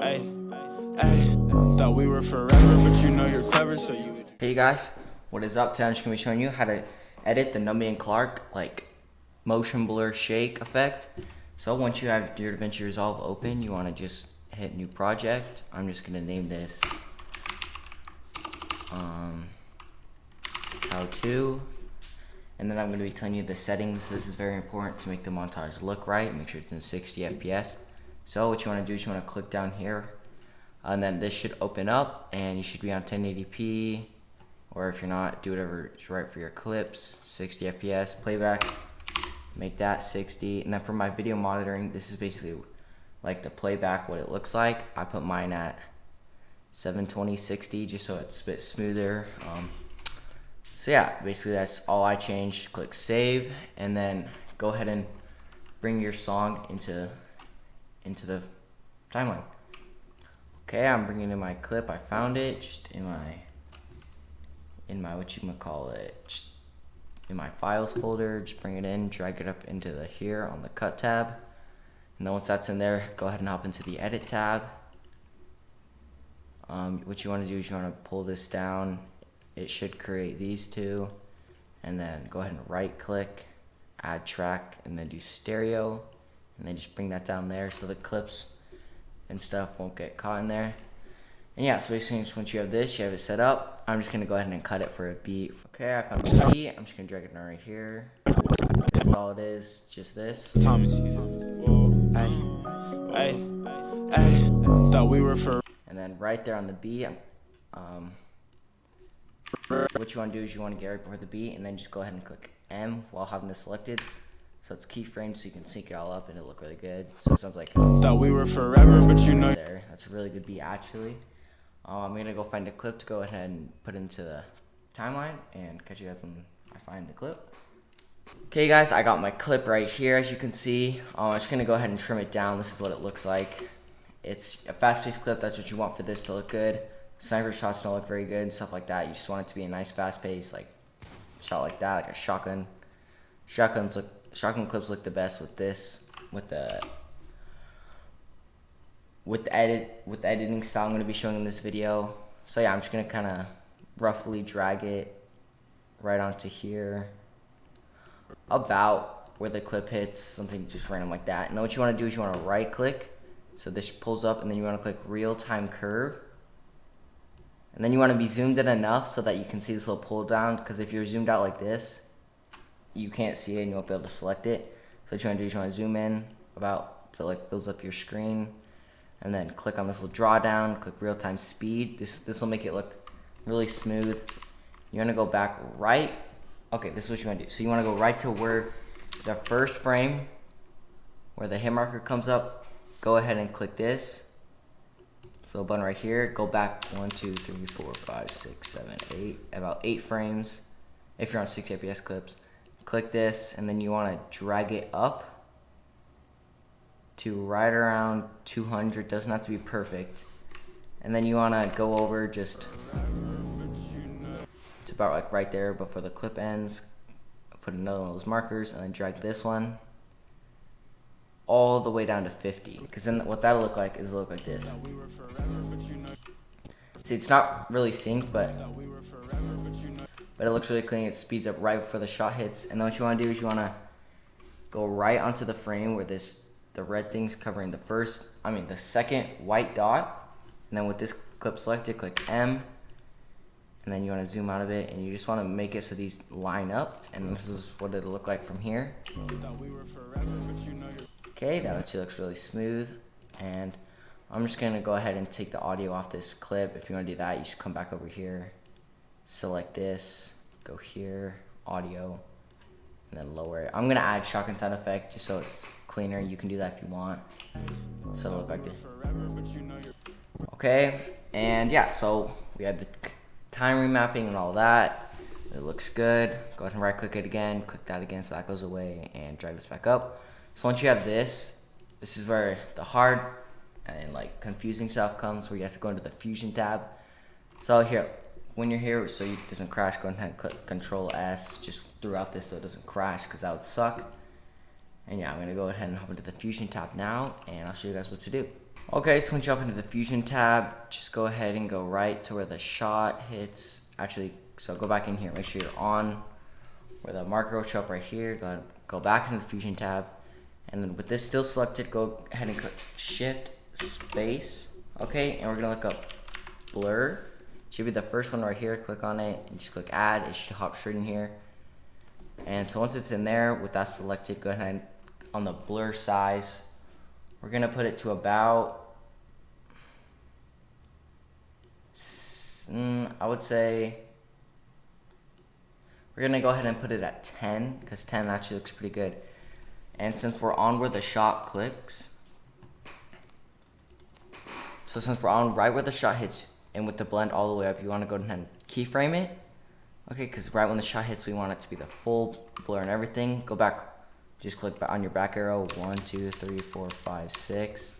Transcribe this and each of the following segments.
Hey, hey, thought we were forever, but you know you're clever, so you. Hey guys, what is up? Today I'm just gonna be showing you how to edit the Numby and Clark like motion blur shake effect. So once you have your Davinci Resolve open, you want to just hit new project. I'm just gonna name this how to, and then I'm gonna be telling you the settings. This is very important to make the montage look right. Make sure it's in 60 FPS. So what you want to do is you want to click down here, and then this should open up, and you should be on 1080p. Or if you're not, do whatever is right for your clips. 60 FPS, playback, make that 60. And then for my video monitoring, this is basically like the playback, what it looks like. I put mine at 720, 60, just so it's a bit smoother. So yeah, basically that's all I changed. Click save, and then go ahead and bring your song into the timeline. Okay, I'm bringing in my clip. I found it just in my in my files folder. Just bring it in, drag it up into the here on the cut tab, and then once that's in there, go ahead and hop into the edit tab. What you want to do is you want to pull this down. It should create these two, and then go ahead and right click, add track, and then do stereo, and then just bring that down there so the clips and stuff won't get caught in there. And yeah, so basically once you have this, you have it set up. I'm just gonna go ahead and cut it for a beat. Okay, I found the beat. I'm just gonna drag it down right here. This is all it is, just this. Tommy season. Hey, hey, hey, thought we were for. And then right there on the beat, what you want to do is you want to get right before the beat, and then just go ahead and click M while having this selected. So it's keyframed, so you can sync it all up and it'll look really good. So it sounds like thought we were forever, but you know. There, that's a really good beat actually. I'm gonna go find a clip to go ahead and put into the timeline and catch you guys when I find the clip. Okay guys, I got my clip right here, as you can see. I'm just gonna go ahead and trim it down. This is what it looks like. It's a fast-paced clip. That's what you want for this to look good. Sniper shots don't look very good and stuff like that. You just want it to be a nice fast-paced like shot like that, like a shotgun. Shotgun clips look the best with this, with the editing style I'm going to be showing in this video. So yeah, I'm just going to kind of roughly drag it right onto here, about where the clip hits, something just random like that. And then what you want to do is you want to right click, so this pulls up, and then you want to click real time curve, and then you want to be zoomed in enough so that you can see this little pull down, because if you're zoomed out like this, you can't see it and you won't be able to select it. So what you want to do is you want to zoom in about so like fills up your screen, and then click on this little drawdown, click real time speed. This will make it look really smooth. You want to go back right. Okay, this is what you want to do. So you want to go right to where the first frame, where the hit marker comes up. Go ahead and click this. This little button right here. Go back 1, 2, 3, 4, 5, 6, 7, 8, about 8 frames. If you're on 60 FPS clips, click this, and then you want to drag it up to right around 200. Doesn't have to be perfect. And then you want to go over just, it's about like right there before the clip ends. Put another one of those markers, and then drag this one all the way down to 50. Because then what that'll look like is it'll look like this. See, it's not really synced, but it looks really clean. It speeds up right before the shot hits. And then what you want to do is you want to go right onto the frame where the red thing's covering the second white dot. And then with this clip selected, click M. And then you want to zoom out of it, and you just want to make it so these line up. And this is what it'll look like from here. Okay, that actually looks really smooth. And I'm just going to go ahead and take the audio off this clip. If you want to do that, you just come back over here. Select this, go here, audio, and then lower it. I'm gonna add shotgun sound effect just so it's cleaner. You can do that if you want. So it'll look like this. Okay, and yeah, so we have the time remapping and all that. It looks good. Go ahead and right click it again, click that again so that goes away, and drag this back up. So once you have this is where the hard and like confusing stuff comes, where you have to go into the fusion tab. So here, when you're here, so it doesn't crash, go ahead and click Control S just throughout this so it doesn't crash, because that would suck. And yeah, I'm gonna go ahead and hop into the Fusion tab now, and I'll show you guys what to do. Okay, so once you hop into the Fusion tab, just go ahead and go right to where the shot hits. Actually, so go back in here, make sure you're on where the marker will show up right here. Go back into the Fusion tab, and then with this still selected, go ahead and click Shift Space. Okay, and we're gonna look up blur. Should be the first one right here. Click on it and just click Add. It should hop straight in here. And so once it's in there, with that selected, go ahead and on the blur size, we're gonna put it to about, I would say, we're gonna go ahead and put it at 10 because 10 actually looks pretty good. And since we're on where the shot clicks, so since we're on right where the shot hits and with the blend all the way up, you wanna go ahead and keyframe it. Okay, because right when the shot hits, we want it to be the full blur and everything. Go back, just click on your back arrow, 1, 2, 3, 4, 5, 6.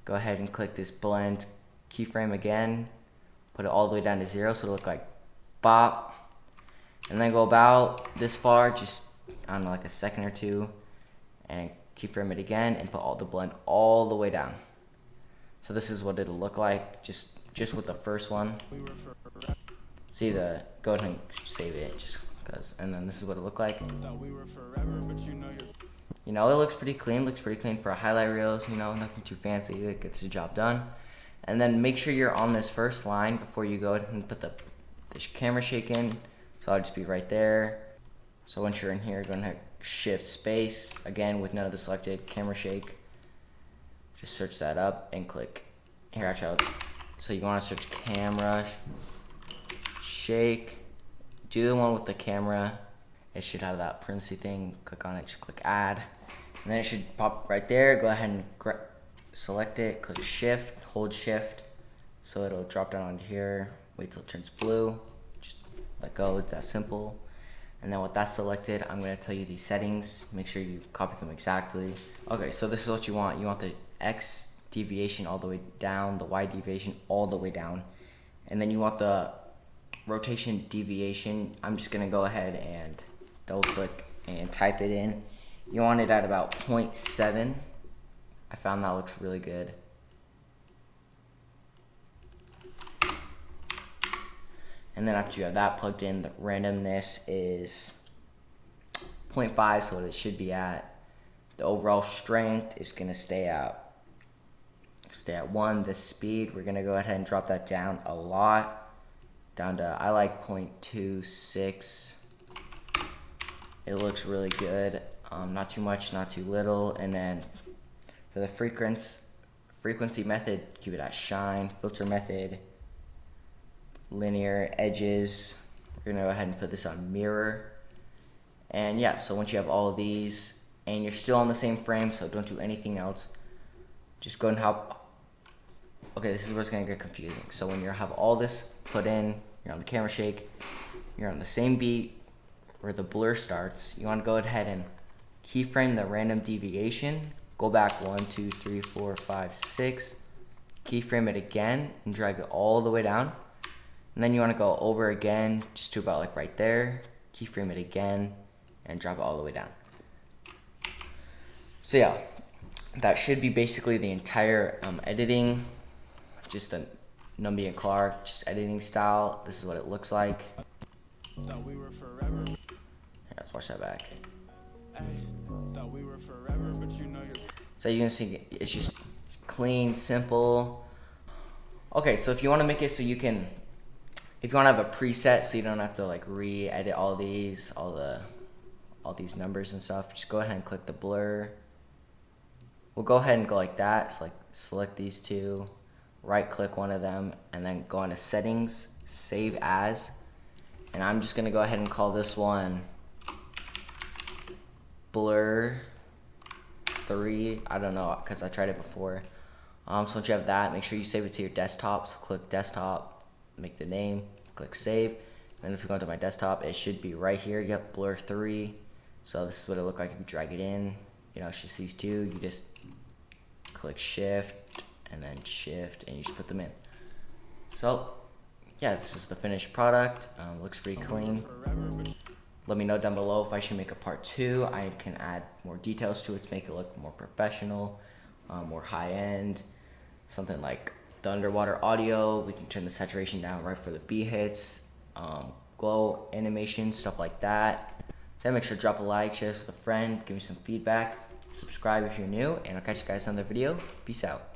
Go ahead and click this blend keyframe again. Put it all the way down to 0 so it'll look like bop. And then go about this far, just, I don't know, like a second or two. And keyframe it again and put all the blend all the way down. So this is what it'll look like, just with the first one. See go ahead and save it, just because, and then this is what it looked like. You know, it looks pretty clean for a highlight reels, you know, nothing too fancy, it gets the job done. And then make sure you're on this first line before you go ahead and put the camera shake in. So I'll just be right there. So once you're in here, go ahead and Shift Space, again with none of the selected, camera shake. Just search that up and click, here actually, so you wanna search camera shake, do the one with the camera. It should have that princey thing. Click on it, just click Add, and then it should pop right there. Go ahead and select it, click Shift, hold Shift, so it'll drop down onto here. Wait till it turns blue, just let go. It's that simple. And then with that selected, I'm going to tell you these settings. Make sure you copy them exactly. Okay, so this is what you want. You want the X deviation all the way down, the Y deviation all the way down, and then you want the rotation deviation. I'm just gonna go ahead and double click and type it in. You want it at about 0.7. I found that looks really good. And then after you have that plugged in, the randomness is 0.5, so it should be at. The overall strength is gonna stay at 1. The speed, we're gonna go ahead and drop that down a lot. Down to, I like 0.26. It looks really good. Not too much, not too little. And then for the frequency method, keep it at shine. Filter method, linear edges. We're gonna go ahead and put this on mirror. And yeah, so once you have all of these and you're still on the same frame, so don't do anything else, just go and hop. Okay, this is where it's gonna get confusing. So when you have all this put in, you're on the camera shake, you're on the same beat where the blur starts, you wanna go ahead and keyframe the random deviation, go back 1, 2, 3, 4, 5, 6, keyframe it again and drag it all the way down. And then you wanna go over again, just to about like right there, keyframe it again and drop it all the way down. So yeah, that should be basically the entire editing. Just the Numby and Clark, just editing style. This is what it looks like. Here, let's watch that back. So you can see it's just clean, simple. Okay, so if you want to make it so you can, if you want to have a preset so you don't have to like re-edit all these numbers and stuff, just go ahead and click the blur. We'll go ahead and go like that. So like select these two, right click one of them, and then go into settings, save as, and I'm just gonna go ahead and call this one blur 3. I don't know, because I tried it before. So once you have that, make sure you save it to your desktop. So click desktop, make the name, click save. Then if you go to my desktop, it should be right here. Yep, blur 3. So this is what it looked like if you drag it in. You know, it's just these two. You just click shift and then shift, and you just put them in. So yeah, this is the finished product. Looks pretty clean. Let me know down below if I should make a part 2. I can add more details to it to make it look more professional, more high end. something like the underwater audio. We can turn the saturation down right for the beat hits, glow animation, stuff like that. So make sure to drop a like, share this with a friend, give me some feedback, subscribe if you're new, and I'll catch you guys in another video. Peace out.